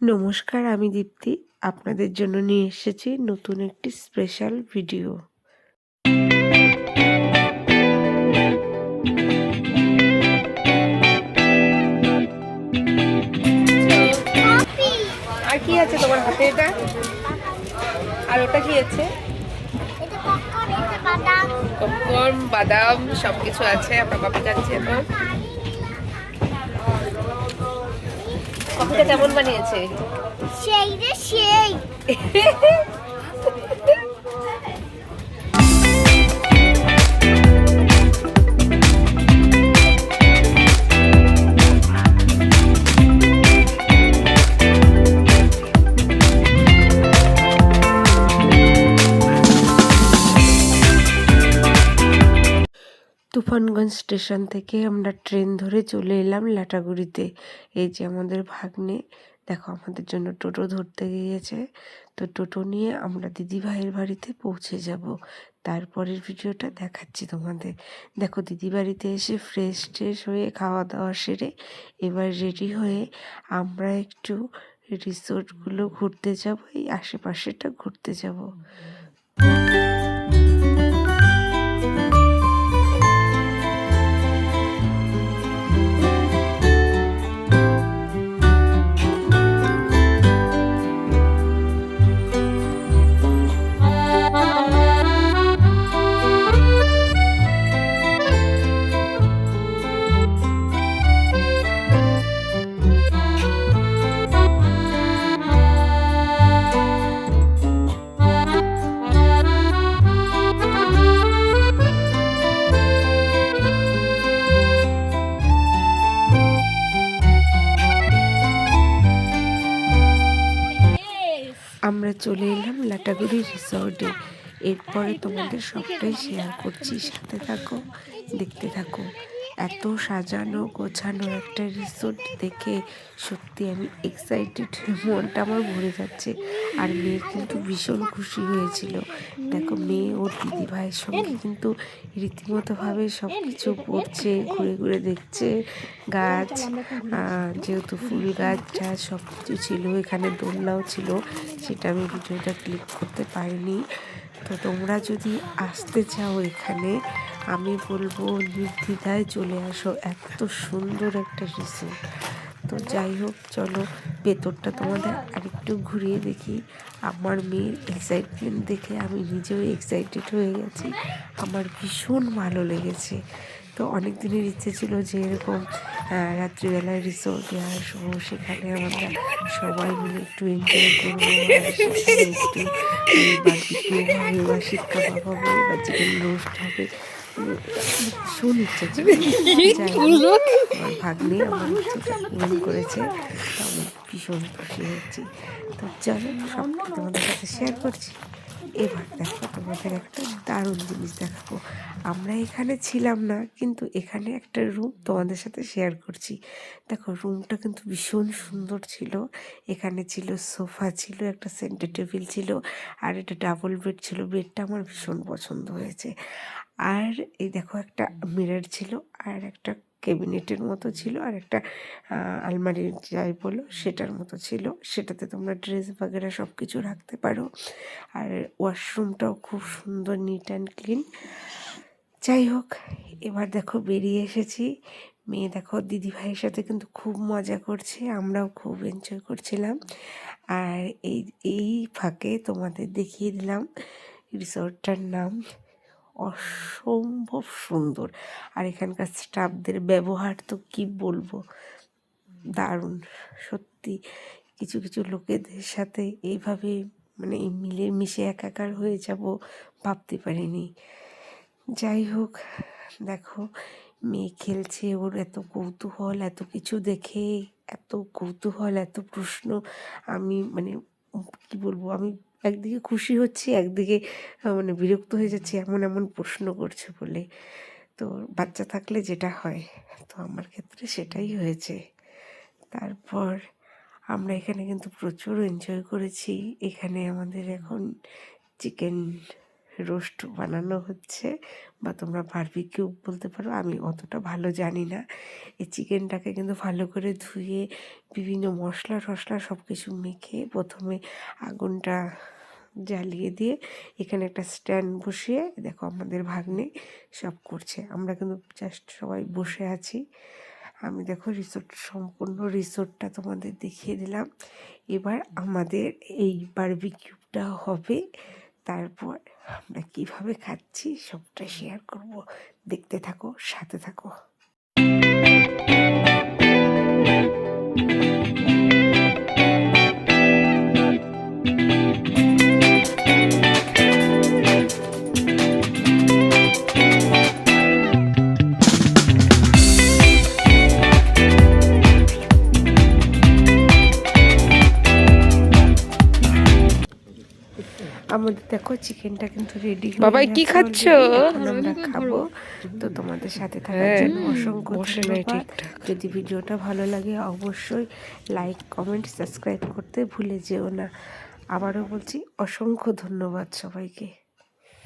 নমস্কার, আমি দীপ্তি। আপনাদের জন্য নিয়ে এসেছি নতুন একটি স্পেশাল ভিডিও। আর কি আছে তোমার হাতে? এটা আর ওটা কি আছে? পপকর্ন, বাদাম সবকিছু আছে। আমরা কফি খাচ্ছি এখন। কফিটা কেমন বানিয়েছে? সেই রে সেই তুফানগঞ্জ স্টেশন থেকে আমরা ট্রেন ধরে চলে এলাম লাটাগুড়িতে। এই যে আমাদের ভাগ্নে, দেখো আমাদের জন্য টোটো ধরতে গিয়েছে। তো টোটো নিয়ে আমরা দিদিভাইয়ের বাড়িতে পৌঁছে যাব। তারপরের ভিডিওটা দেখাচ্ছি তোমাদের। দেখো, দিদি বাড়িতে এসে ফ্রেশ হয়ে খাওয়া দাওয়া সেরে এবার রেডি হয়ে আমরা একটু রিসোর্টগুলো ঘুরতে যাব। এই আশেপাশেটা ঘুরতে যাব। আমরা চলে এলাম লাটাগুড়ি রিসর্টে। এরপরে তোমাদের সবটাই শেয়ার করছি, সাথে থাকো, দেখতে থাকো। এত সাজানো গোছানো একটা রিসোর্ট দেখে সত্যি আমি এক্সাইটেড, মনটা আমার ভরে যাচ্ছে। আর মেয়ে কিন্তু ভীষণ খুশি হয়েছিল। দেখো, মেয়ে ওর দিদি ভাইয়ের সঙ্গে কিন্তু রীতিমতোভাবে সব কিছু করছে, ঘুরে ঘুরে দেখছে গাছ, যেহেতু ফুল গাছ সব কিছু ছিল। এখানে দোলনাও ছিল, সেটা আমি ভিডিওটা ক্লিক করতে পারিনি। তো তোমরা যদি আসতে চাও এখানে, আমি বলবো নির্দ্বিধায় চলে আসো। এত সুন্দর একটা রিসোর্ট। তো যাই হোক, চলো ভেতরটা তোমাদের আরেকটু ঘুরিয়ে দেখি। আমার মেয়ের এক্সাইটমেন্ট দেখে আমি নিজেও এক্সাইটেড হয়ে গেছি। আমার ভীষণ ভালো লেগেছে। তো অনেক দিনের ইচ্ছে ছিল যে এরকম রাত্রিবেলায় রিসোর্টে আসবো, সেখানে আমরা সবাই মিলে একটু এনজয় করবো, সেখানে একটু বারবিকিউ হবে বা শিক কাবাব হবে বা চিকেন রোস্ট হবে। ভীষণ ইচ্ছা ছিল। আমার ভাগ্নে আমার ইচ্ছেটা পূরণ করেছে। তো আমি ভীষণ খুশি হয়েছি। তো চলো, সব তোমাদের সাথে শেয়ার করছি। এবার দেখো, তোমাদের একটা দারুণ জিনিস দেখাবো। আমরা এখানে ছিলাম না, কিন্তু এখানে একটা রুম তোমাদের সাথে শেয়ার করছি। দেখো, রুমটা কিন্তু ভীষণ সুন্দর ছিল। এখানে ছিল সোফা, ছিল একটা সেন্টার টেবিল ছিল, আর একটা ডাবল বেড ছিল। বেডটা আমার ভীষণ পছন্দ হয়েছে। আর এই দেখো, একটা মিরর ছিল, আর একটা ক্যাবিনেটের মতো ছিল, আর একটা আলমারি যাই বলো সেটার মতো ছিল। সেটাতে তোমরা ড্রেস বাগেরা সব কিছু রাখতে পারো। আর ওয়াশরুমটাও খুব সুন্দর, নিট অ্যান্ড ক্লিন। যাই হোক, এবার দেখো বেরিয়ে এসেছি। মেয়ে দেখো দিদিভাইয়ের সাথে কিন্তু খুব মজা করছে, আমরাও খুব এনজয় করছিলাম। আর এই এই ফাঁকে তোমাদের দেখিয়ে দিলাম রিসর্টটার নাম। অসম্ভব সুন্দর। আর এখানকার স্টাফদের ব্যবহার তো কি বলবো, দারুণ সত্যি। কিছু কিছু লোকেদের সাথে এইভাবে মানে মিলে মিশে একাকার হয়ে যাব ভাবতে পারিনি। যাই হোক, দেখো মেয়ে খেলছে, ওর এত কৌতূহল, এত কিছু দেখে এত কৌতূহল, এত প্রশ্ন। আমি মানে কি বলবো, আমি একদিকে খুশি হচ্ছি, একদিকে মানে বিরক্ত হয়ে যাচ্ছি, এমন এমন প্রশ্ন করছে বলে। তো বাচ্চা থাকলে যেটা হয়, তো আমার ক্ষেত্রে সেটাই হয়েছে। তারপর আমরা এখানে কিন্তু প্রচুর এনজয় করেছি। এখানে আমাদের এখন চিকেন রোস্ট বানানো হচ্ছে, বা তোমরা বারবিকিউ বলতে পারো, আমি অতটা ভালো জানি না। এই চিকেনটাকে কিন্তু ভালো করে ধুয়ে বিভিন্ন মশলা টশলা সব কিছু মেখে প্রথমে আগুনটা জ্বালিয়ে দিয়ে এখানে একটা স্ট্যান্ড বসিয়ে দেখো আমাদের ভাগ্নে সব করছে। আমরা কিন্তু জাস্ট সবাই বসে আছি। আমি দেখো সম্পূর্ণ রিসোর্টটা তোমাদের দেখিয়ে দিলাম। এবার আমাদের এই বারবিকিউটা হবে, তারপর আমরা কিভাবে খাচ্ছি সবটা শেয়ার করব। দেখতে থাকো, সাথে থাকো। আমাদের দেখো চিকেনটা কিন্তু রেডি হয়ে বাবাই কি গেছে খাচ্ছ? already। এখন আমরা খাবো। তো তোমাদের সাথে থাকার জন্য অসংখ্য বসে নাই ধন্যবাদ। ঠিকঠাক। যদি ভিডিওটা ভালো লাগে অবশ্যই লাইক, কমেন্ট, সাবস্ক্রাইব করতে ভুলে যেও না। আবারও বলছি অসংখ্য ধন্যবাদ সবাইকে।